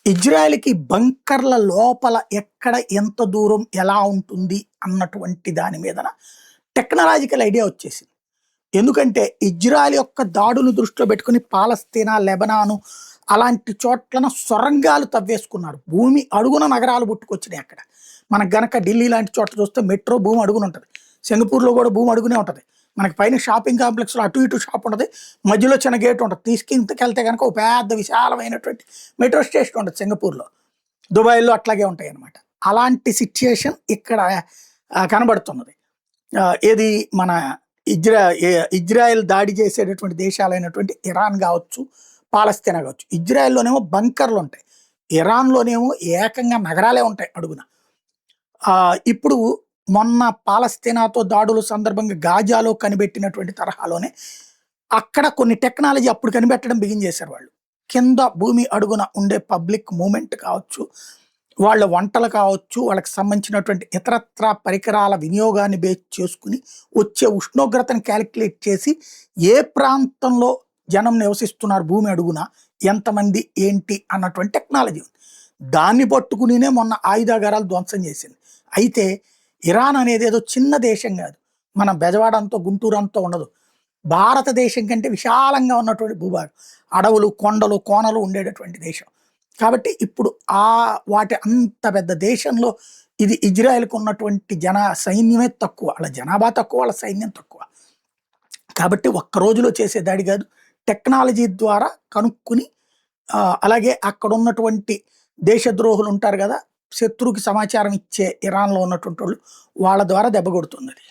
ఇజ్రాయెల్‌కి బంకర్‌ల లోపల ఎక్కడ, ఎంత దూరం, ఎలా ఉంటుంది అన్నటువంటి దాని మీదన టెక్నాలాజికల్ ఐడియా వచ్చేసింది. ఎందుకంటే ఇజ్రాయెల్ యొక్క దాడులు దృష్టిలో పెట్టుకొని పాలస్తీనా, లెబనాను అలాంటి చోట్లన సొరంగాలు తవ్వేసుకున్నారు. భూమి అడుగున నగరాలు పుట్టుకొచ్చినాయి అక్కడ. మనకు గనక ఢిల్లీ లాంటి చోట్ల చూస్తే మెట్రో భూమి అడుగున ఉంటది. సింగపూర్‌లో కూడా భూమి అడుగునే ఉంటది. మనకి పైన షాపింగ్ కాంప్లెక్స్‌లో అటు ఇటు షాప్ ఉంటది. మధ్యలో చిన్న గేట్ ఉంటది. తీసుకెళ్తే గనక ఒక పెద్ద విశాలమైనటువంటి మెట్రో స్టేషన్ ఉంటది సింగపూర్‌లో. దుబాయ్‌లో అట్లాగే ఉంటాయన్నమాట. అలాంటి సిట్యుయేషన్ ఇక్కడ కనబడుతున్నది. ఏది మన ఇజ్రాయెల్ దాడి చేసేటటువంటి దేశాలైనటువంటి ఇరాన్ కావచ్చు, పాలస్తీనా కావచ్చు. ఇజ్రాయెల్‌లోనేమో బంకర్‌లుంటాయి. ఇరాన్‌లోనేమో ఏకంగా నగరాలే ఉంటాయి అడుగున. ఇప్పుడు మొన్న పాలస్తీనాతో దాడుల సందర్భంగా గాజాలో కనిపెట్టినటువంటి తరహాలోనే అక్కడ కొన్ని టెక్నాలజీ అప్పుడు కనిపెట్టడం బిగిన్ చేశారు వాళ్ళు. కింద భూమి అడుగున ఉండే పబ్లిక్ మూవ్‌మెంట్ కావచ్చు, వాళ్ళ వంటలు కావచ్చు, వాళ్ళకి సంబంధించినటువంటి ఇతరత్రా పరికరాల వినియోగాన్ని బేస్ చేసుకొని వచ్చే ఉష్ణోగ్రతను క్యాలిక్యులేట్ చేసి ఏ ప్రాంతంలో జనం నివసిస్తున్నారు భూమి అడుగున, ఎంతమంది ఏంటి అన్నటువంటి టెక్నాలజీ ఉంది. దాన్ని పట్టుకునినే మొన్న ఆయుధాగారాలు ధ్వంసం చేసింది. అయితే ఇరాన్ అనేది ఏదో చిన్న దేశం కాదు. మన బెజవాడ అంతా, గుంటూరు అంతా ఉండదు. భారతదేశం కంటే విశాలంగా ఉన్నటువంటి భూభాగం. అడవులు, కొండలు, కోనలు ఉండేటటువంటి దేశం. కాబట్టి ఇప్పుడు వాటి అంత పెద్ద దేశంలో ఇది ఇజ్రాయెల్‌కి ఉన్నటువంటి సైన్యమే తక్కువ. వాళ్ళ జనాభా తక్కువ, వాళ్ళ సైన్యం తక్కువ. కాబట్టి ఒక్క రోజులో చేసే దాడి కాదు. టెక్నాలజీ ద్వారా కనుక్కొని అలాగే అక్కడున్నటువంటి దేశద్రోహులు ఉంటారు గదా! శత్రువుకి సమాచారం ఇచ్చే ఇరాన్‌లో ఉన్నటువంటి వాళ్ళ ద్వారా దెబ్బ కొడుతుందది.